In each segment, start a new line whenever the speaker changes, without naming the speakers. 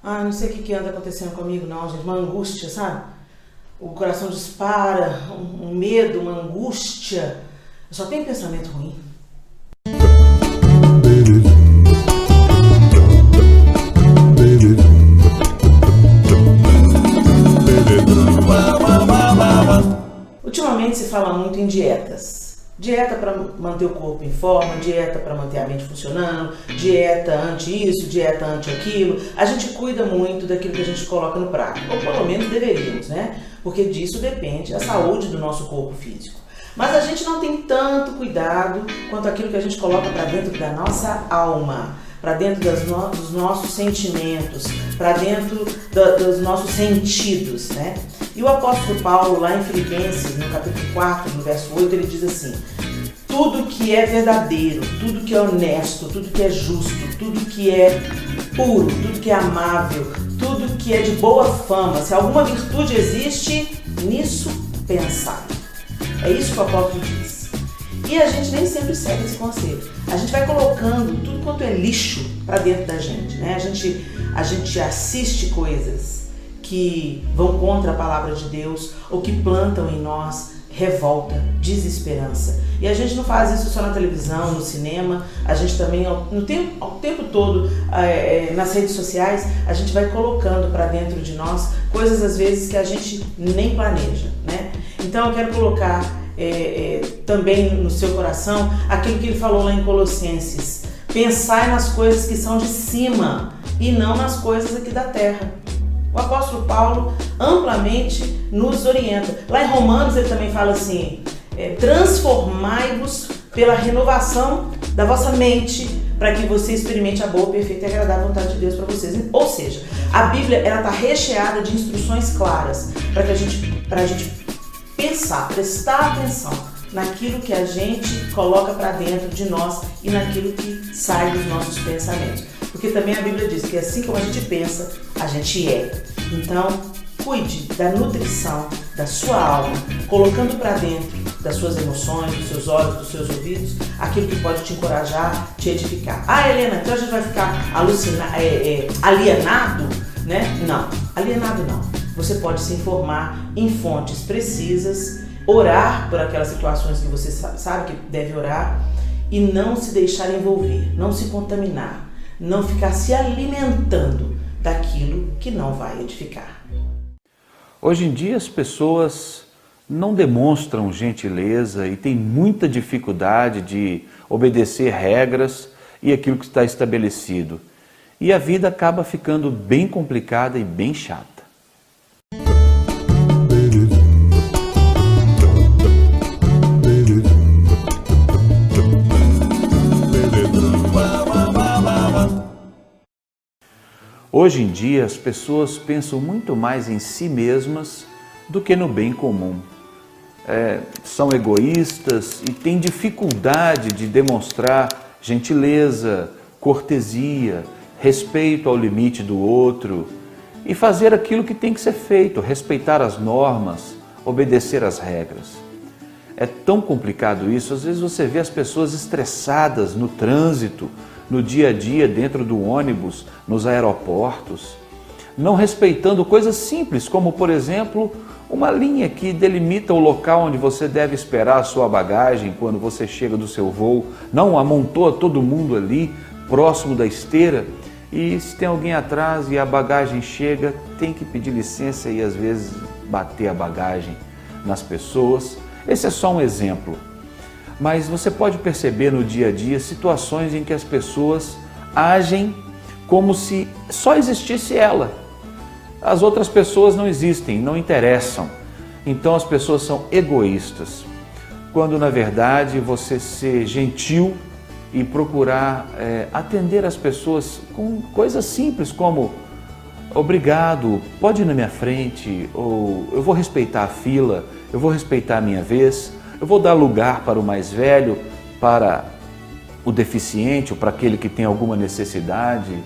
Ah, não sei o que anda acontecendo comigo não, gente. Uma angústia, sabe? O coração dispara, um medo, uma angústia. Eu só tenho pensamento ruim. Ultimamente se fala muito em dietas. Dieta para manter o corpo em forma, dieta para manter a mente funcionando, dieta anti isso, dieta anti aquilo. A gente cuida muito daquilo que a gente coloca no prato, ou pelo menos deveríamos, né? Porque disso depende a saúde do nosso corpo físico. Mas a gente não tem tanto cuidado quanto aquilo que a gente coloca para dentro da nossa alma, para dentro dos nossos sentimentos, para dentro dos nossos sentidos, né? E o apóstolo Paulo, lá em Filipenses, no capítulo 4, no verso 8, ele diz assim: tudo que é verdadeiro, tudo que é honesto, tudo que é justo, tudo que é puro, tudo que é amável, tudo que é de boa fama, se alguma virtude existe, nisso pensai. É isso que o apóstolo diz. E a gente nem sempre segue esse conselho. A gente vai colocando tudo quanto é lixo para dentro da gente, né? A gente assiste coisas que vão contra a palavra de Deus ou que plantam em nós revolta, desesperança. E a gente não faz isso só na televisão, no cinema, a gente também, ao tempo todo, nas redes sociais, a gente vai colocando para dentro de nós coisas às vezes que a gente nem planeja, né? Então eu quero colocar também no seu coração aquilo que ele falou lá em Colossenses: pensai nas coisas que são de cima e não nas coisas aqui da terra. O apóstolo Paulo amplamente nos orienta. Lá em Romanos ele também fala assim: transformai-vos pela renovação da vossa mente, para que você experimente a boa, perfeita e agradável vontade de Deus para vocês. Ou seja, a Bíblia está recheada de instruções claras para a gente pensar, prestar atenção naquilo que a gente coloca para dentro de nós e naquilo que sai dos nossos pensamentos. Porque também a Bíblia diz que assim como a gente pensa, a gente é. Então, cuide da nutrição da sua alma, colocando para dentro das suas emoções, dos seus olhos, dos seus ouvidos, aquilo que pode te encorajar, te edificar. Ah, Helena, então a gente vai ficar alienado, né? Não, alienado não. Você pode se informar em fontes precisas, orar por aquelas situações que você sabe que deve orar e não se deixar envolver, não se contaminar, não ficar se alimentando daquilo que não vai edificar.
Hoje em dia as pessoas não demonstram gentileza e têm muita dificuldade de obedecer regras e aquilo que está estabelecido. E a vida acaba ficando bem complicada e bem chata. Hoje em dia as pessoas pensam muito mais em si mesmas do que no bem comum. São egoístas e têm dificuldade de demonstrar gentileza, cortesia, respeito ao limite do outro e fazer aquilo que tem que ser feito, respeitar as normas, obedecer às regras. É tão complicado isso, às vezes você vê as pessoas estressadas no trânsito, no dia a dia, dentro do ônibus, nos aeroportos, não respeitando coisas simples, como, por exemplo, uma linha que delimita o local onde você deve esperar a sua bagagem quando você chega do seu voo, não amontoa todo mundo ali, próximo da esteira, e se tem alguém atrás e a bagagem chega, tem que pedir licença e às vezes bater a bagagem nas pessoas. Esse é só um exemplo. Mas você pode perceber no dia a dia situações em que as pessoas agem como se só existisse ela. As outras pessoas não existem, não interessam. Então as pessoas são egoístas. Quando na verdade você ser gentil e procurar atender as pessoas com coisas simples como: obrigado, pode ir na minha frente, ou eu vou respeitar a fila, eu vou respeitar a minha vez, eu vou dar lugar para o mais velho, para o deficiente ou para aquele que tem alguma necessidade.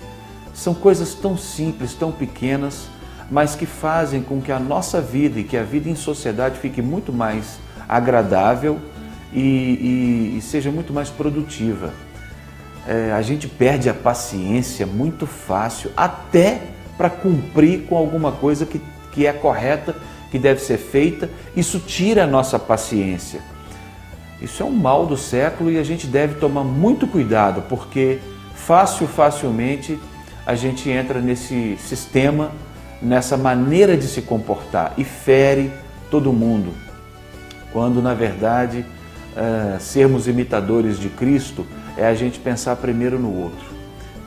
São coisas tão simples, tão pequenas, mas que fazem com que a nossa vida e que a vida em sociedade fique muito mais agradável e seja muito mais produtiva. A gente perde a paciência muito fácil, até para cumprir com alguma coisa que é correta, que deve ser feita. Isso tira a nossa paciência. Isso é um mal do século e a gente deve tomar muito cuidado, porque facilmente a gente entra nesse sistema, nessa maneira de se comportar e fere todo mundo, quando na verdade sermos imitadores de Cristo é a gente pensar primeiro no outro.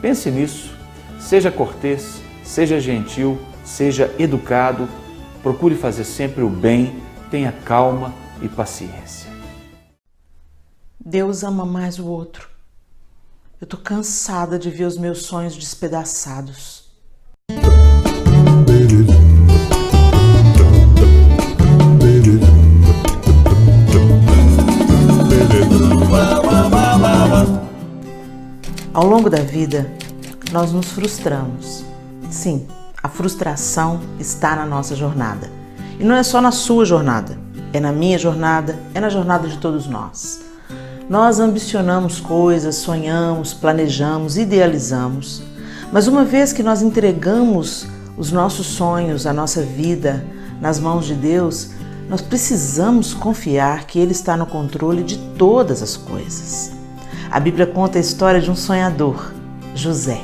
Pense nisso, seja cortês, seja gentil, seja educado, procure fazer sempre o bem, tenha calma e paciência.
Deus ama mais o outro. Eu tô cansada de ver os meus sonhos despedaçados. Ao longo da vida, nós nos frustramos. Sim, a frustração está na nossa jornada. E não é só na sua jornada, é na minha jornada, é na jornada de todos nós. Nós ambicionamos coisas, sonhamos, planejamos, idealizamos, mas uma vez que nós entregamos os nossos sonhos, a nossa vida nas mãos de Deus, nós precisamos confiar que Ele está no controle de todas as coisas. A Bíblia conta a história de um sonhador, José.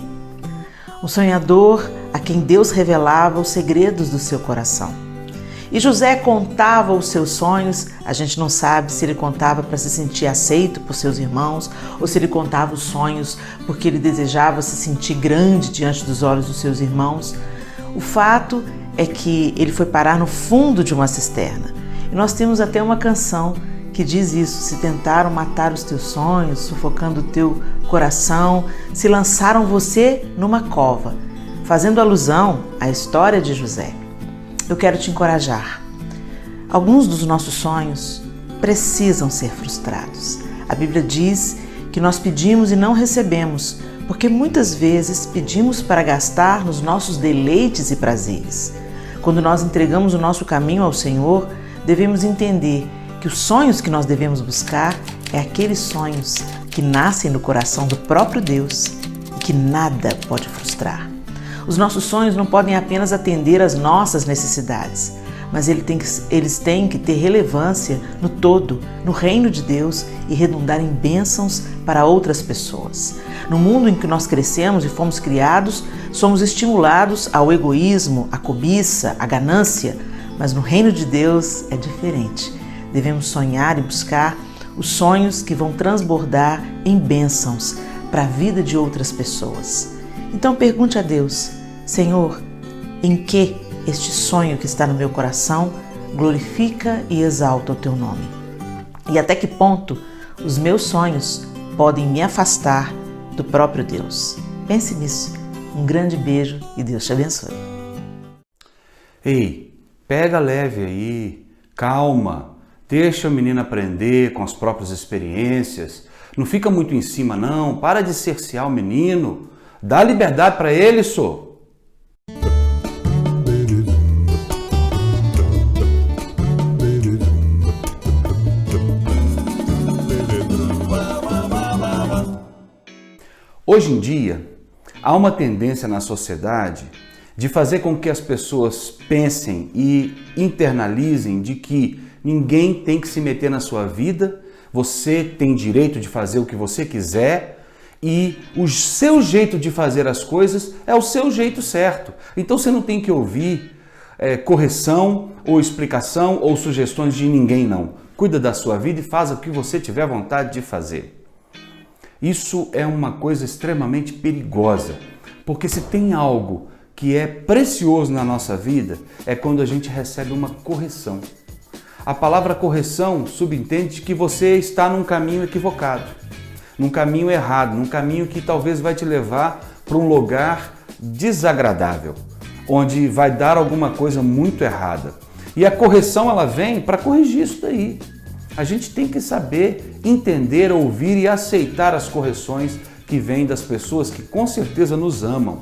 Um sonhador a quem Deus revelava os segredos do seu coração. E José contava os seus sonhos, a gente não sabe se ele contava para se sentir aceito por seus irmãos ou se ele contava os sonhos porque ele desejava se sentir grande diante dos olhos dos seus irmãos. O fato é que ele foi parar no fundo de uma cisterna. E nós temos até uma canção que diz isso: se tentaram matar os teus sonhos, sufocando o teu coração, se lançaram você numa cova, fazendo alusão à história de José. Eu quero te encorajar. Alguns dos nossos sonhos precisam ser frustrados. A Bíblia diz que nós pedimos e não recebemos, porque muitas vezes pedimos para gastar nos nossos deleites e prazeres. Quando nós entregamos o nosso caminho ao Senhor, devemos entender que os sonhos que nós devemos buscar é aqueles sonhos que nascem no coração do próprio Deus e que nada pode frustrar. Os nossos sonhos não podem apenas atender às nossas necessidades, mas eles têm que ter relevância no todo, no reino de Deus e redundar em bênçãos para outras pessoas. No mundo em que nós crescemos e fomos criados, somos estimulados ao egoísmo, à cobiça, à ganância, mas no reino de Deus é diferente. Devemos sonhar e buscar os sonhos que vão transbordar em bênçãos para a vida de outras pessoas. Então pergunte a Deus: Senhor, em que este sonho que está no meu coração glorifica e exalta o teu nome? E até que ponto os meus sonhos podem me afastar do próprio Deus? Pense nisso. Um grande beijo e Deus te abençoe.
Ei, pega leve aí, calma, deixa o menino aprender com as próprias experiências. Não fica muito em cima não, para de cercear o menino. Dá liberdade para ele, só. Hoje em dia, há uma tendência na sociedade de fazer com que as pessoas pensem e internalizem de que ninguém tem que se meter na sua vida, você tem direito de fazer o que você quiser, e o seu jeito de fazer as coisas é o seu jeito certo. Então você não tem que ouvir correção ou explicação ou sugestões de ninguém, não. Cuida da sua vida e faz o que você tiver vontade de fazer. Isso é uma coisa extremamente perigosa, porque se tem algo que é precioso na nossa vida, é quando a gente recebe uma correção. A palavra correção subentende que você está num caminho equivocado, num caminho errado, num caminho que talvez vai te levar para um lugar desagradável, onde vai dar alguma coisa muito errada. E a correção, ela vem para corrigir isso daí. A gente tem que saber entender, ouvir e aceitar as correções que vêm das pessoas que com certeza nos amam.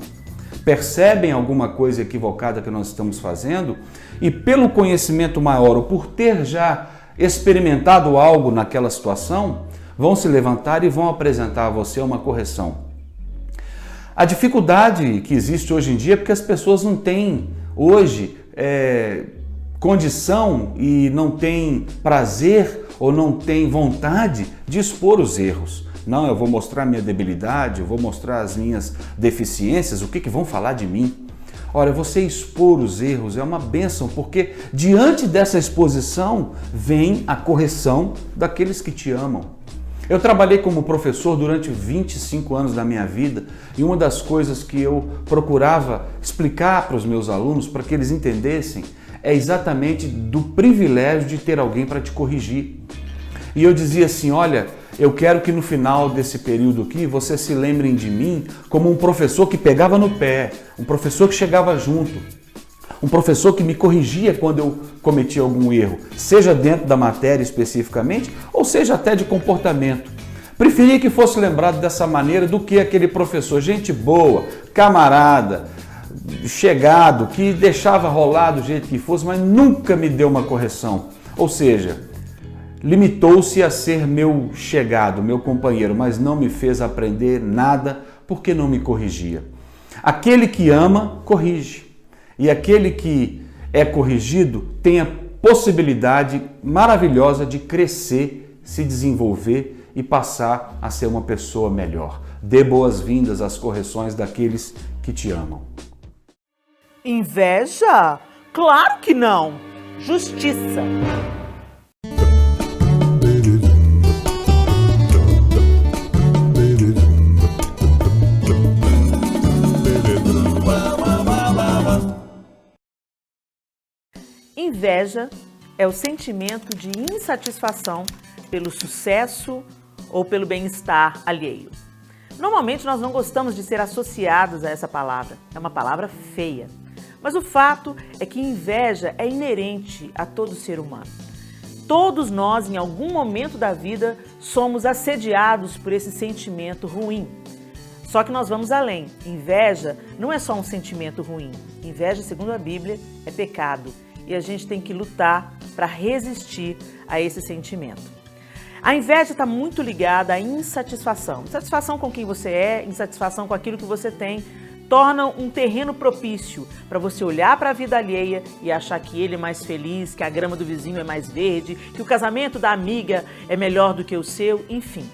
Percebem alguma coisa equivocada que nós estamos fazendo e pelo conhecimento maior ou por ter já experimentado algo naquela situação, vão se levantar e vão apresentar a você uma correção. A dificuldade que existe hoje em dia é porque as pessoas não têm hoje condição e não têm prazer ou não têm vontade de expor os erros. Não, eu vou mostrar minha debilidade, eu vou mostrar as minhas deficiências, o que vão falar de mim? Olha, você expor os erros é uma bênção, porque diante dessa exposição vem a correção daqueles que te amam. Eu trabalhei como professor durante 25 anos da minha vida e uma das coisas que eu procurava explicar para os meus alunos, para que eles entendessem, é exatamente do privilégio de ter alguém para te corrigir. E eu dizia assim, olha, eu quero que no final desse período aqui você se lembrem de mim como um professor que pegava no pé, um professor que chegava junto, um professor que me corrigia quando eu cometia algum erro, seja dentro da matéria especificamente ou seja até de comportamento. Preferia que fosse lembrado dessa maneira do que aquele professor, gente boa, camarada, chegado, que deixava rolar do jeito que fosse, mas nunca me deu uma correção. Ou seja, limitou-se a ser meu chegado, meu companheiro, mas não me fez aprender nada porque não me corrigia. Aquele que ama, corrige. E aquele que é corrigido tem a possibilidade maravilhosa de crescer, se desenvolver e passar a ser uma pessoa melhor. Dê boas-vindas às correções daqueles que te amam.
Inveja? Claro que não! Justiça! Inveja é o sentimento de insatisfação pelo sucesso ou pelo bem-estar alheio. Normalmente nós não gostamos de ser associados a essa palavra, é uma palavra feia. Mas o fato é que inveja é inerente a todo ser humano. Todos nós, em algum momento da vida, somos assediados por esse sentimento ruim. Só que nós vamos além. Inveja não é só um sentimento ruim. Inveja, segundo a Bíblia, é pecado. E a gente tem que lutar para resistir a esse sentimento. A inveja está muito ligada à insatisfação. Insatisfação com quem você é, insatisfação com aquilo que você tem, tornam um terreno propício para você olhar para a vida alheia e achar que ele é mais feliz, que a grama do vizinho é mais verde, que o casamento da amiga é melhor do que o seu, enfim.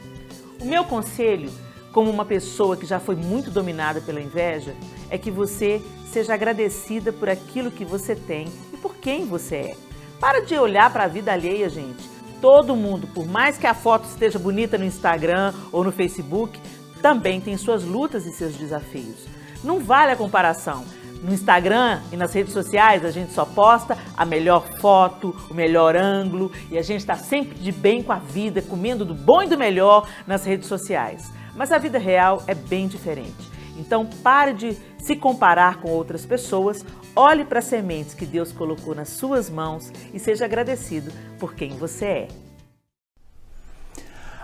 O meu conselho, como uma pessoa que já foi muito dominada pela inveja, é que você seja agradecida por aquilo que você tem e por quem você é. Para de olhar para a vida alheia, gente. Todo mundo, por mais que a foto esteja bonita no Instagram ou no Facebook, também tem suas lutas e seus desafios. Não vale a comparação. No Instagram e nas redes sociais a gente só posta a melhor foto, o melhor ângulo e a gente está sempre de bem com a vida, comendo do bom e do melhor nas redes sociais. Mas a vida real é bem diferente. Então pare de se comparar com outras pessoas, olhe para as sementes que Deus colocou nas suas mãos e seja agradecido por quem você é.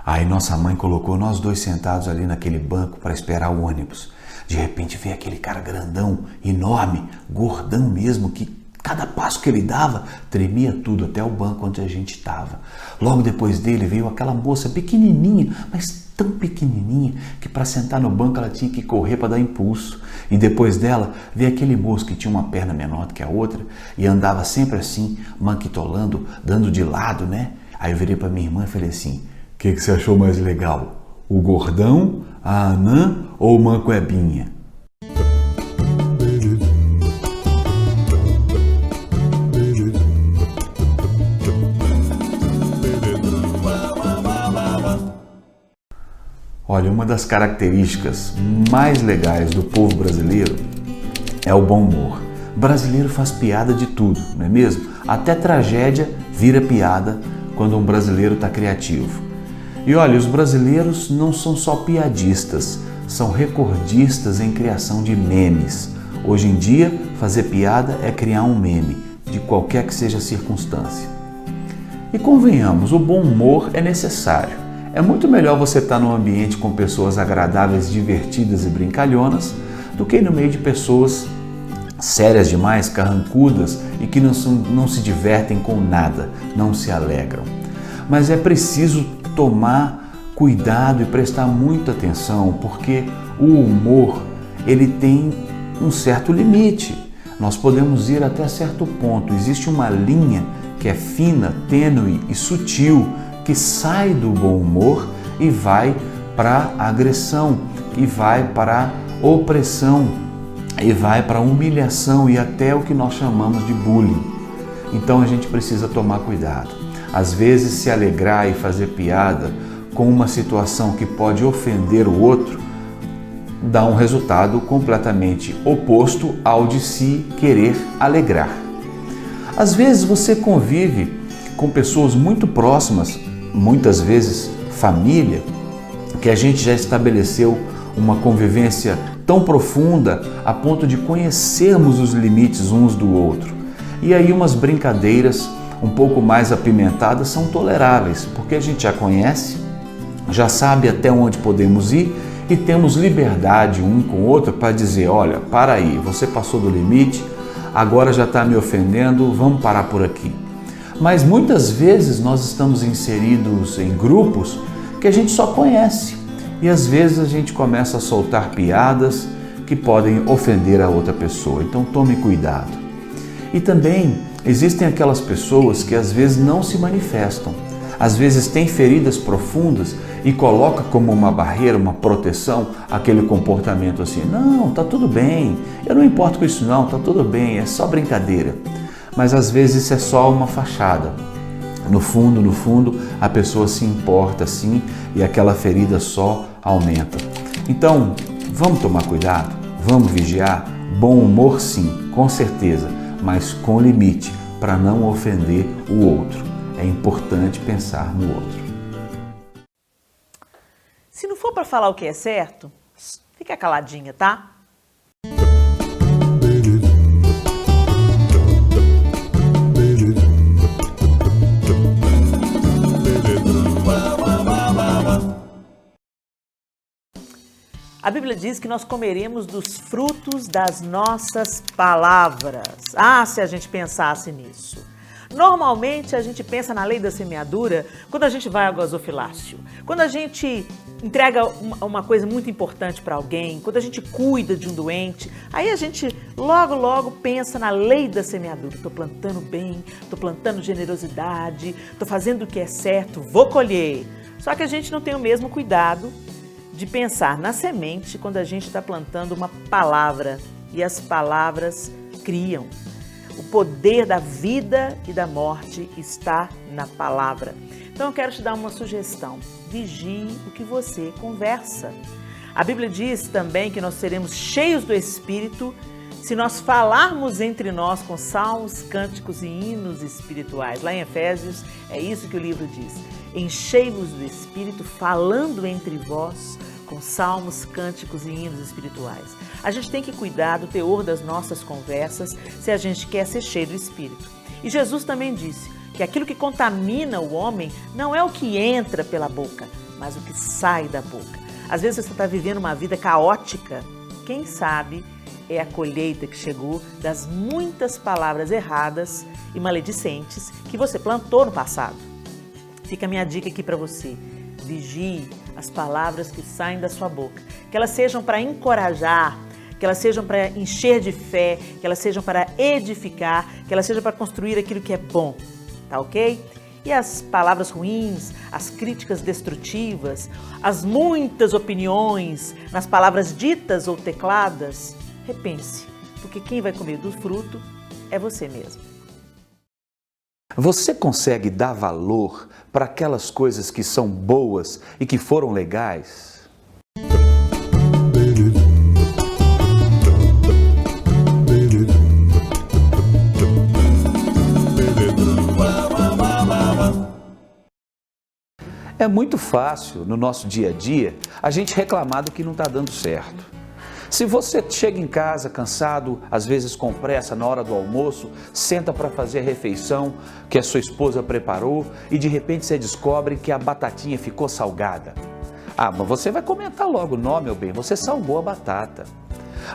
Aí nossa mãe colocou nós dois sentados ali naquele banco para esperar o ônibus. De repente veio aquele cara grandão, enorme, gordão mesmo, que cada passo que ele dava tremia tudo, até o banco onde a gente estava. Logo depois dele veio aquela moça pequenininha, mas tão pequenininha que para sentar no banco ela tinha que correr para dar impulso. E depois dela veio aquele moço que tinha uma perna menor do que a outra e andava sempre assim, manquitolando, dando de lado, né? Aí eu virei para minha irmã e falei assim, o que você achou mais legal? O gordão, a anã ou o mancuebinha? Olha, uma das características mais legais do povo brasileiro é o bom humor. O brasileiro faz piada de tudo, não é mesmo? Até tragédia vira piada quando um brasileiro está criativo. E olha, os brasileiros não são só piadistas, são recordistas em criação de memes. Hoje em dia, fazer piada é criar um meme, de qualquer que seja a circunstância. E convenhamos, o bom humor é necessário. É muito melhor você estar num ambiente com pessoas agradáveis, divertidas e brincalhonas, do que no meio de pessoas sérias demais, carrancudas e que não se divertem com nada, não se alegram. Mas é preciso tomar cuidado e prestar muita atenção, porque o humor ele tem um certo limite. Nós podemos ir até certo ponto. Existe uma linha que é fina, tênue e sutil, que sai do bom humor e vai para a agressão, e vai para a opressão, e vai para a humilhação e até o que nós chamamos de bullying. Então a gente precisa tomar cuidado. Às vezes, se alegrar e fazer piada com uma situação que pode ofender o outro, dá um resultado completamente oposto ao de se querer alegrar. Às vezes você convive com pessoas muito próximas, muitas vezes família, que a gente já estabeleceu uma convivência tão profunda a ponto de conhecermos os limites uns do outro. E aí umas brincadeiras um pouco mais apimentadas são toleráveis, porque a gente já conhece, já sabe até onde podemos ir e temos liberdade um com o outro para dizer, olha, para aí, você passou do limite, agora já está me ofendendo, vamos parar por aqui. Mas muitas vezes nós estamos inseridos em grupos que a gente só conhece e às vezes a gente começa a soltar piadas que podem ofender a outra pessoa, então tome cuidado. E também existem aquelas pessoas que às vezes não se manifestam, às vezes têm feridas profundas e coloca como uma barreira, uma proteção, aquele comportamento assim, não, tá tudo bem, eu não importo com isso não, tá tudo bem, é só brincadeira. Mas às vezes isso é só uma fachada. No fundo, a pessoa se importa sim e aquela ferida só aumenta. Então, vamos tomar cuidado, vamos vigiar, bom humor sim, com certeza, mas com limite, para não ofender o outro. É importante pensar no outro.
Se não for para falar o que é certo, fica caladinha, tá? A Bíblia diz que nós comeremos dos frutos das nossas palavras. Ah, se a gente pensasse nisso. Normalmente a gente pensa na lei da semeadura quando a gente vai ao gasofilácio, quando a gente entrega uma coisa muito importante para alguém, quando a gente cuida de um doente, aí a gente logo pensa na lei da semeadura. Estou plantando bem, estou plantando generosidade, estou fazendo o que é certo, vou colher. Só que a gente não tem o mesmo cuidado de pensar na semente quando a gente está plantando uma palavra e as palavras criam. O poder da vida e da morte está na palavra. Então eu quero te dar uma sugestão. Vigie o que você conversa. A Bíblia diz também que nós seremos cheios do Espírito se nós falarmos entre nós com salmos, cânticos e hinos espirituais. Lá em Efésios é isso que o livro diz. Enchei-vos do Espírito, falando entre vós com salmos, cânticos e hinos espirituais. A gente tem que cuidar do teor das nossas conversas se a gente quer ser cheio do Espírito. E Jesus também disse que aquilo que contamina o homem não é o que entra pela boca, mas o que sai da boca. Às vezes você está vivendo uma vida caótica. Quem sabe é a colheita que chegou das muitas palavras erradas e maledicentes que você plantou no passado. Fica a minha dica aqui para você. Vigie as palavras que saem da sua boca. Que elas sejam para encorajar, que elas sejam para encher de fé, que elas sejam para edificar, que elas sejam para construir aquilo que é bom. Tá ok? E as palavras ruins, as críticas destrutivas, as muitas opiniões nas palavras ditas ou tecladas, repense, porque quem vai comer do fruto é você mesmo.
Você consegue dar valor para aquelas coisas que são boas e que foram legais? É muito fácil, no nosso dia a dia, a gente reclamar do que não está dando certo. Se você chega em casa cansado, às vezes com pressa na hora do almoço, senta para fazer a refeição que a sua esposa preparou e de repente você descobre que a batatinha ficou salgada. Ah, mas você vai comentar logo, não, meu bem, você salgou a batata.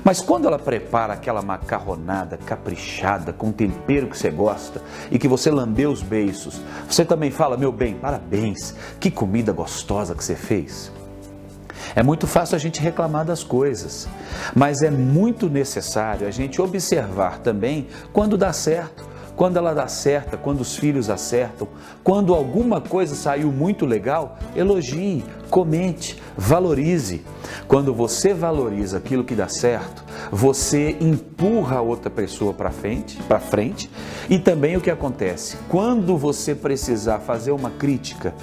Mas quando ela prepara aquela macarronada caprichada, com tempero que você gosta e que você lambeu os beiços, você também fala, meu bem, parabéns, que comida gostosa que você fez. É muito fácil a gente reclamar das coisas, mas é muito necessário a gente observar também quando dá certo, quando ela dá certo, quando os filhos acertam, quando alguma coisa saiu muito legal, elogie, comente, valorize. Quando você valoriza aquilo que dá certo, você empurra a outra pessoa para frente. E também o que acontece? Quando você precisar fazer uma crítica,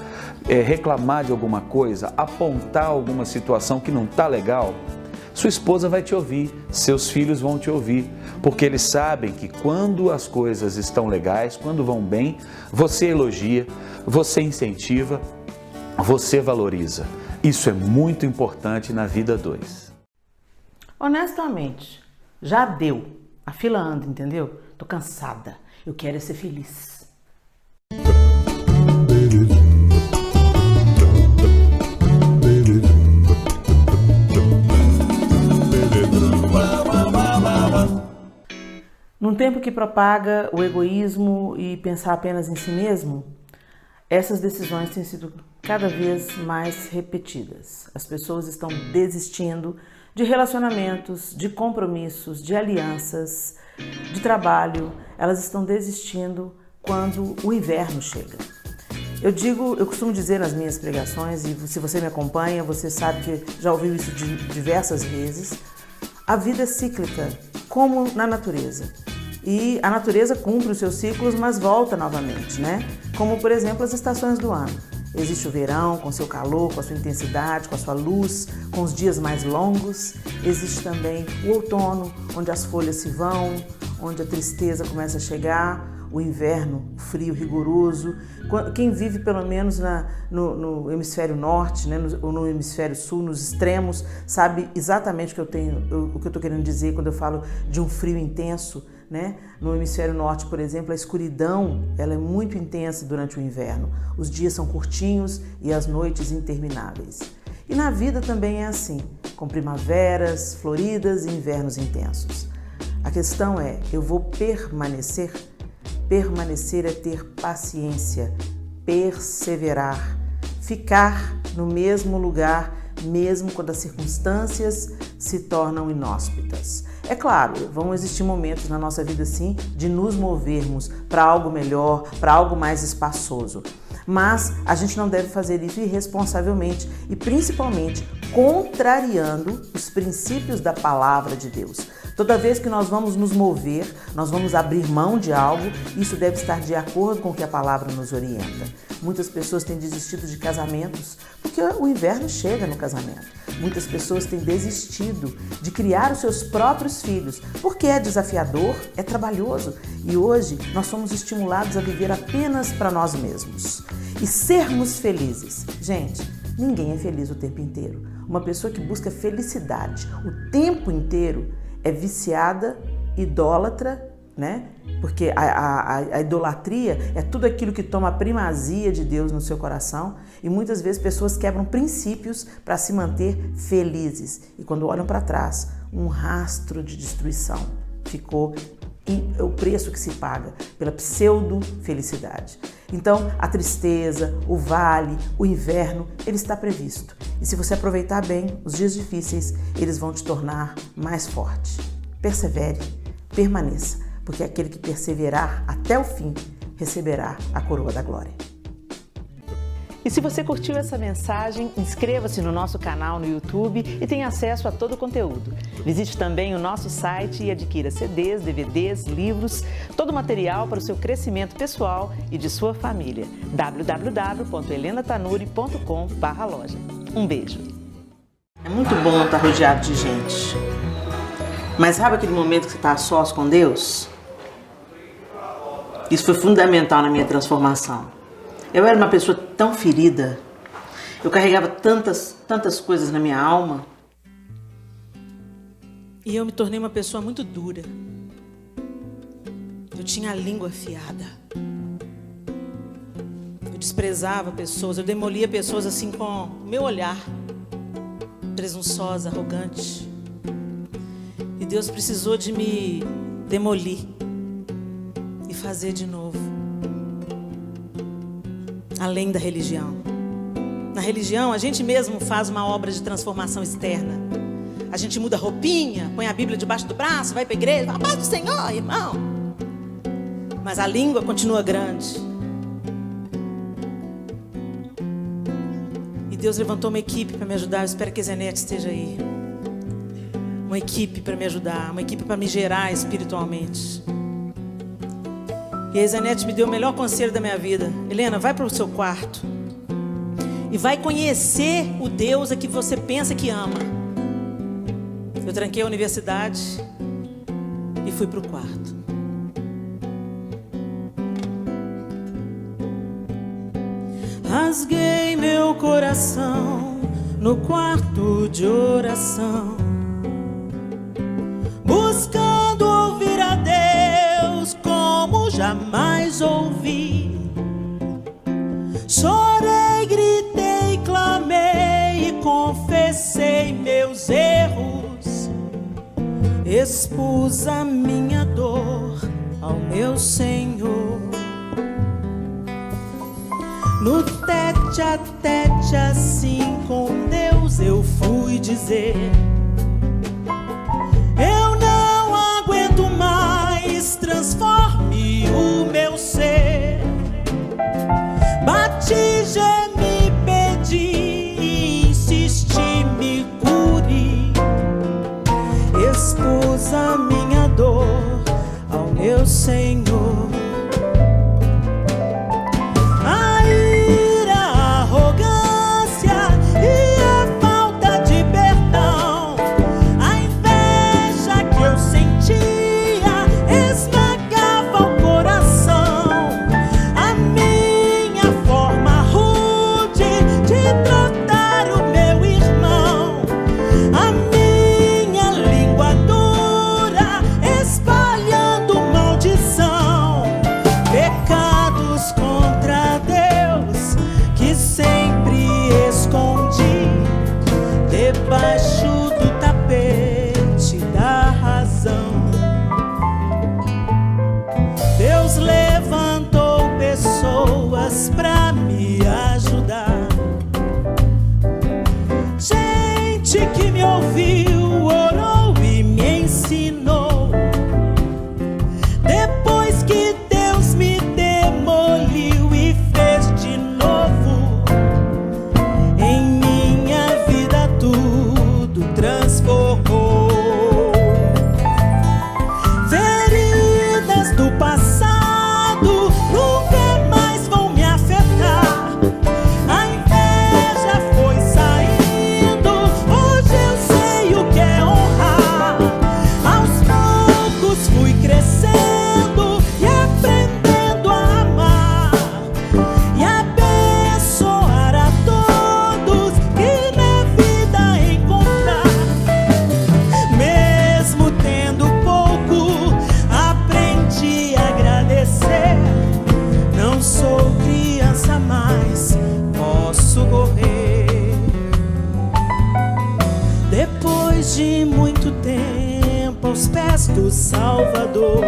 reclamar de alguma coisa, apontar alguma situação que não está legal, sua esposa vai te ouvir, seus filhos vão te ouvir, porque eles sabem que quando as coisas estão legais, quando vão bem, você elogia, você incentiva, você valoriza. Isso é muito importante na vida a dois.
Honestamente, já deu. A fila anda, entendeu? Tô cansada. Eu quero é ser feliz. Num tempo que propaga o egoísmo e pensar apenas em si mesmo, essas decisões têm sido cada vez mais repetidas. As pessoas estão desistindo de relacionamentos, de compromissos, de alianças, de trabalho. Elas estão desistindo quando o inverno chega. Eu costumo dizer nas minhas pregações, e se você me acompanha, você sabe que já ouviu isso diversas vezes, a vida é cíclica, como na natureza. E a natureza cumpre os seus ciclos, mas volta novamente, né? Como, por exemplo, as estações do ano. Existe o verão, com seu calor, com a sua intensidade, com a sua luz, com os dias mais longos. Existe também o outono, onde as folhas se vão, onde a tristeza começa a chegar. O inverno, o frio rigoroso. Quem vive pelo menos no hemisfério norte, né, ou no hemisfério sul, nos extremos, sabe exatamente o que eu estou querendo dizer quando eu falo de um frio intenso. Né? No hemisfério norte, por exemplo, a escuridão ela é muito intensa durante o inverno. Os dias são curtinhos e as noites intermináveis. E na vida também é assim, com primaveras floridas e invernos intensos. A questão é, eu vou permanecer? Permanecer é ter paciência, perseverar, ficar no mesmo lugar, mesmo quando as circunstâncias se tornam inóspitas. É claro, vão existir momentos na nossa vida, sim, de nos movermos para algo melhor, para algo mais espaçoso. Mas a gente não deve fazer isso irresponsavelmente e principalmente contrariando os princípios da palavra de Deus. Toda vez que nós vamos nos mover, nós vamos abrir mão de algo, isso deve estar de acordo com o que a palavra nos orienta. Muitas pessoas têm desistido de casamentos porque o inverno chega no casamento. Muitas pessoas têm desistido de criar os seus próprios filhos porque é desafiador, é trabalhoso e hoje nós somos estimulados a viver apenas para nós mesmos e sermos felizes. Gente, ninguém é feliz o tempo inteiro. Uma pessoa que busca felicidade o tempo inteiro é viciada, idólatra, né? Porque a idolatria é tudo aquilo que toma a primazia de Deus no seu coração e muitas vezes pessoas quebram princípios para se manter felizes e quando olham para trás, um rastro de destruição ficou o preço que se paga pela pseudo-felicidade. Então, a tristeza, o vale, o inverno, ele está previsto. E se você aproveitar bem os dias difíceis, eles vão te tornar mais forte. Persevere, permaneça, porque aquele que perseverar até o fim receberá a coroa da glória. E se você curtiu essa mensagem, inscreva-se no nosso canal no YouTube e tenha acesso a todo o conteúdo. Visite também o nosso site e adquira CDs, DVDs, livros, todo o material para o seu crescimento pessoal e de sua família. www.elenatanuri.com/loja. Um beijo. É muito bom estar rodeado de gente. Mas sabe aquele momento que você está a sós com Deus? Isso foi fundamental na minha transformação. Eu era uma pessoa tão ferida, eu carregava tantas coisas na minha alma. E eu me tornei uma pessoa muito dura. Eu tinha a língua afiada. Eu desprezava pessoas, eu demolia pessoas assim com o meu olhar, presunçosa, arrogante. E Deus precisou de me demolir e fazer de novo. Além da religião.
Na religião, a gente mesmo faz uma obra de transformação externa. A gente muda a roupinha, põe a Bíblia debaixo do braço, vai para a igreja, fala, paz do Senhor, irmão. Mas a língua continua grande. E Deus levantou uma equipe para me ajudar. Eu espero que a Zenete esteja aí. Uma equipe para me ajudar, uma equipe para me gerar espiritualmente. E a Zenete me deu o melhor conselho da minha vida. Helena, vai para o seu quarto e vai conhecer o Deus a que você pensa que ama. Eu tranquei a universidade e fui para o quarto. Rasguei meu coração no quarto de oração, buscando ouvir a Deus como jamais ouvi. Chorei, gritei, clamei e confessei meus erros. Expus a minha dor ao meu Senhor. No tete a tete assim com Deus eu fui dizer: eu não aguento mais, transforme o meu ser. Bati, gemi, pedi, insisti, me cure. Expus a minha dor ao meu Senhor. A ira, a arrogância e a falta de perdão, a inveja que eu sentia esmagava o coração. A minha forma rude de tratar o meu irmão, a minha língua dura espalhando maldição. Pecados contra Deus que sempre escondi debaixo do tapete da razão. Deus levantou pessoas pra me ajudar, gente que me ouviu, orou e me ensinou. Depois que Deus me demoliu e fez de novo, em minha vida tudo transformou. Feridas do passado nunca mais vão me afetar. A inveja foi saindo, hoje eu sei o que é honrar. Aos poucos fui crescendo e aprendendo a amar e abençoar a todos que na vida encontrar. Mesmo tendo pouco, aprendi a agradecer. Não sou criança mais, posso correr. Depois de muito tempo aos pés do Salvador,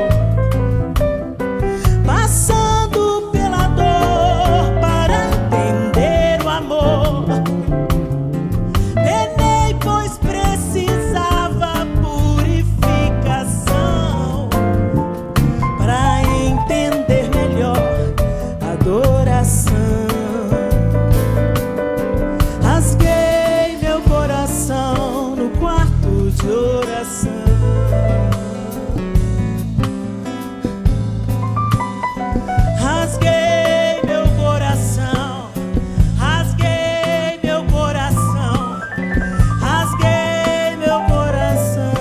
passando pela dor para entender o amor, penei pois precisava purificação para entender melhor a adoração. Rasguei meu coração no quarto de oração. Rasguei meu coração, rasguei meu coração, rasguei meu coração.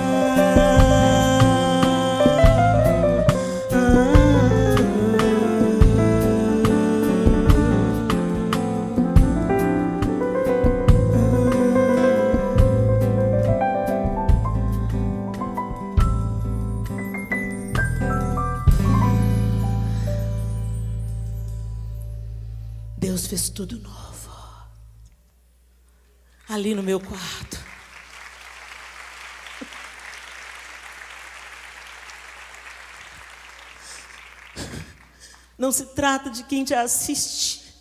Deus fez tudo novo ali no meu quarto. Não se trata de quem te assiste,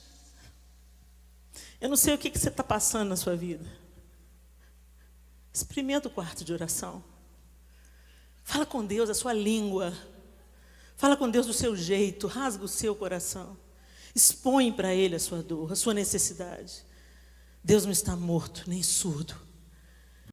Eu não sei o que você está passando na sua vida. Experimenta o quarto de oração. Fala com Deus a sua língua. Fala com Deus do seu jeito. Rasga o seu coração. Expõe para Ele a sua dor, a sua necessidade. Deus não está morto, nem surdo.